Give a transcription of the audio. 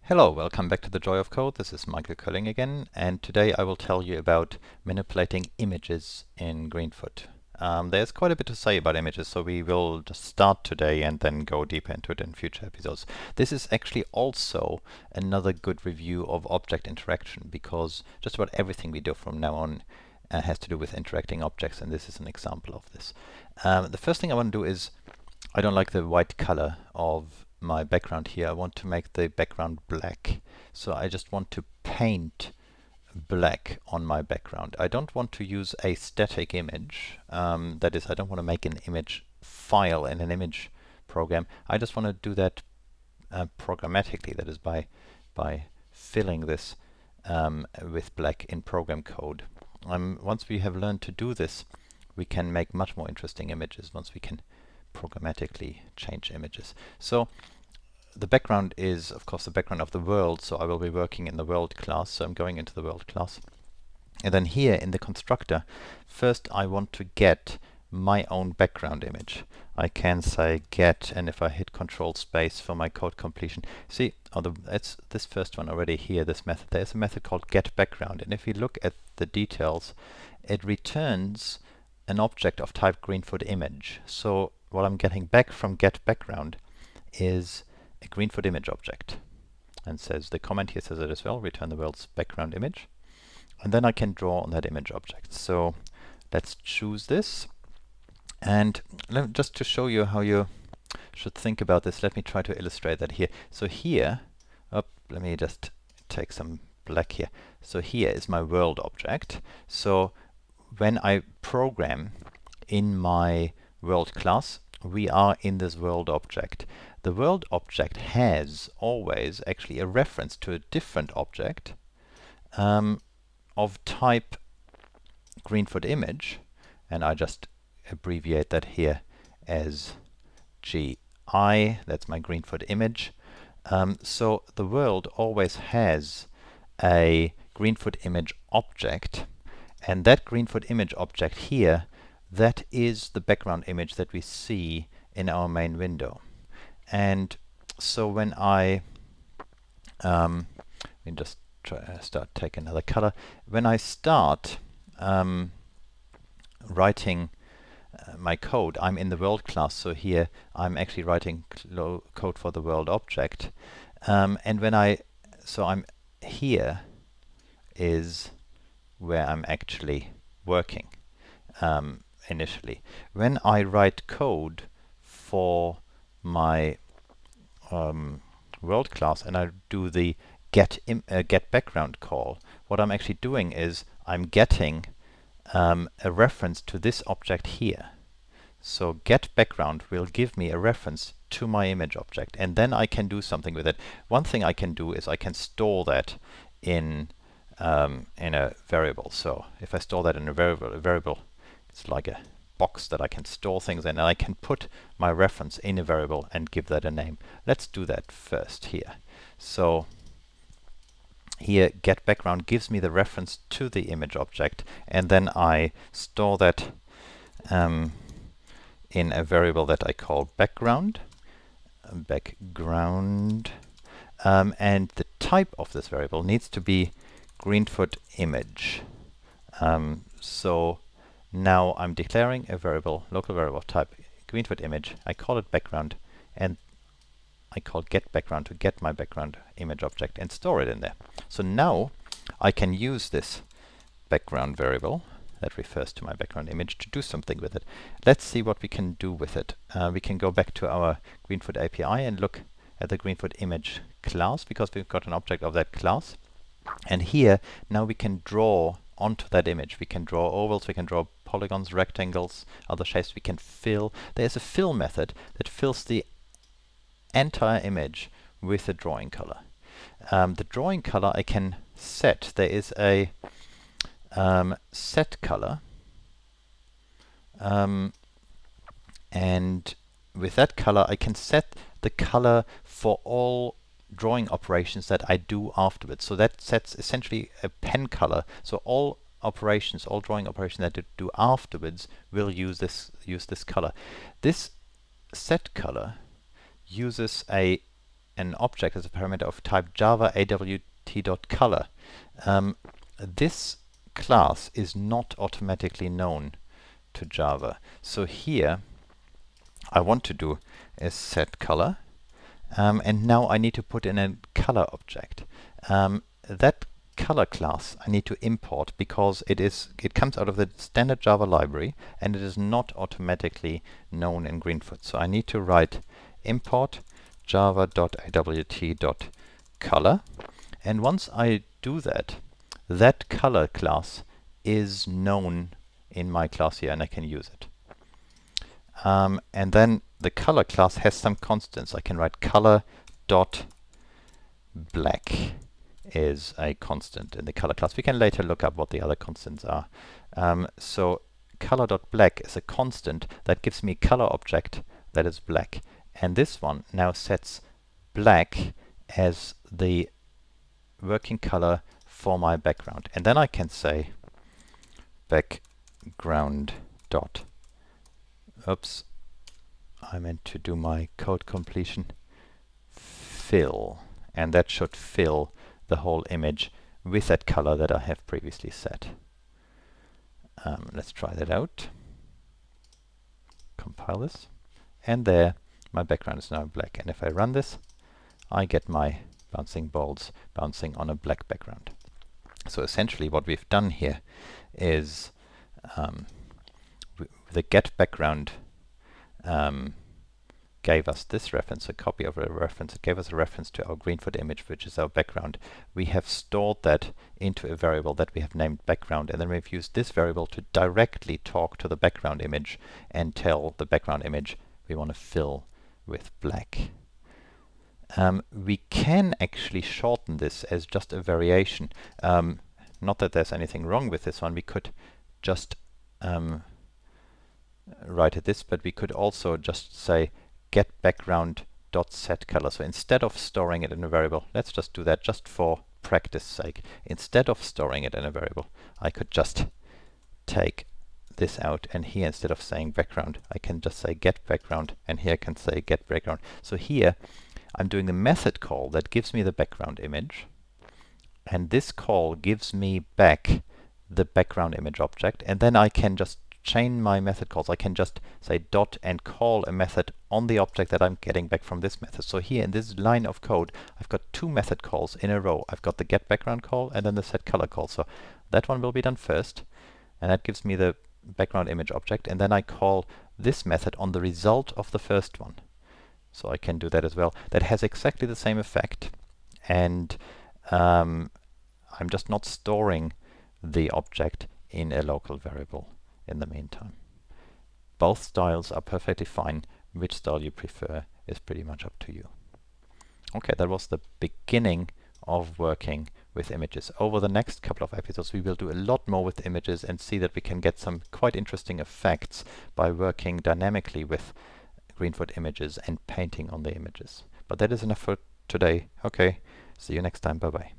Hello, welcome back to the Joy of Code. This is Michael Kölling again, and today I will tell you about manipulating images in Greenfoot. There's quite a bit to say about images, so we will just start today and then go deeper into it in future episodes. This is actually also another good review of object interaction, because just about everything we do from now on has to do with interacting objects, and this is an example of this. The first thing I want to do is, I don't like the white color of my background here. I want to make the background black. So I just want to paint black on my background. I don't want to use a static image. That is, I don't want to make an image file in an image program. I just want to do that programmatically. That is by filling this with black in program code. Once we have learned to do this, we can make much more interesting images once we can programmatically change images. So the background is, of course, the background of the world, so I will be working in the world class, so I'm going into the world class. And then here in the constructor, first I want to get my own background image. I can say get, and if I hit Control Space for my code completion, see, it's this first one already here, this method. There's a method called getBackground, and if you look at the details, it returns an object of type Greenfoot image. So what I'm getting back from getBackground is a Greenfoot image object, and says, the comment here says it as well, return the world's background image, and then I can draw on that image object. So let's choose this, and just to show you how you should think about this, let me try to illustrate that here. So here, let me just take some black here. So here is my world object. So when I program in my world class, we are in this world object. The world object has always actually a reference to a different object of type Greenfoot image, and I just abbreviate that here as GI. That's my Greenfoot image. So the world always has a Greenfoot image object, and that Greenfoot image object here, that is the background image that we see in our main window. And so when I let me just start taking another color. When I start writing my code, I'm in the world class, so here I'm actually writing code for the world object. And when I'm here is where I'm actually working initially. When I write code for my world class and I do the get background call, what I'm actually doing is I'm getting a reference to this object here. So get background will give me a reference to my image object, and then I can do something with it. One thing I can do is I can store that in a variable. So if I store that in a variable, it's like a box that I can store things in, and I can put my reference in a variable and give that a name. Let's do that first here. So here get background gives me the reference to the image object, and then I store that in a variable that I call background, and the type of this variable needs to be Greenfoot image. So now I'm declaring a variable, local variable of type Greenfoot image. I call it background, and I call get background to get my background image object and store it in there. So now I can use this background variable that refers to my background image to do something with it. Let's see what we can do with it. We can go back to our Greenfoot API and look at the Greenfoot image class, because we've got an object of that class. And here now we can draw onto that image. We can draw ovals, we can draw polygons, rectangles, other shapes. We can fill. There's a fill method that fills the entire image with a drawing color. The drawing color I can set. There is a set color, and with that color I can set the color for all drawing operations that I do afterwards. So that sets essentially a pen color. So all operations, all drawing operations that I do afterwards will use this color. This set color uses a an object as a parameter of type Java awt.color. This class is not automatically known to Java. So here I want to do is set color, and now I need to put in a color object. That color class I need to import because it comes out of the standard Java library and it is not automatically known in Greenfoot. So I need to write import java.awt.color, and once I do that, that color class is known in my class here and I can use it. And then the color class has some constants. I can write color.black is a constant in the color class. We can later look up what the other constants are. So color.black is a constant that gives me a color object that is black. And this one now sets black as the working color for my background. And then I can say background dot, oops, I meant to do my code completion, fill, and that should fill the whole image with that color that I have previously set. Let's try that out. Compile this, and there my background is now black. And if I run this, I get my bouncing balls bouncing on a black background. So essentially what we've done here is the get background gave us this reference, a copy of a reference. It gave us a reference to our Greenfoot image, which is our background. We have stored that into a variable that we have named background, and then we've used this variable to directly talk to the background image and tell the background image we want to fill with black. We can actually shorten this as just a variation. Not that there's anything wrong with this one. We could just write it this, but we could also just say get background dot set color. So instead of storing it in a variable, let's just do that just for practice sake. Instead of storing it in a variable, I could just take this out, and here instead of saying background, I can just say get background, and here I can say get background. So here I'm doing the method call that gives me the background image, and this call gives me back the background image object, and then I can just chain my method calls. I can just say dot and call a method on the object that I'm getting back from this method. So here in this line of code, I've got two method calls in a row. I've got the get background call and then the set color call. So that one will be done first, and that gives me the background image object, and then I call this method on the result of the first one. So I can do that as well. That has exactly the same effect, and I'm just not storing the object in a local variable in the meantime. Both styles are perfectly fine. Which style you prefer is pretty much up to you. Okay, that was the beginning of working with images. Over the next couple of episodes we will do a lot more with images and see that we can get some quite interesting effects by working dynamically with Greenfoot images and painting on the images. But that is enough for today. Okay, see you next time. Bye bye.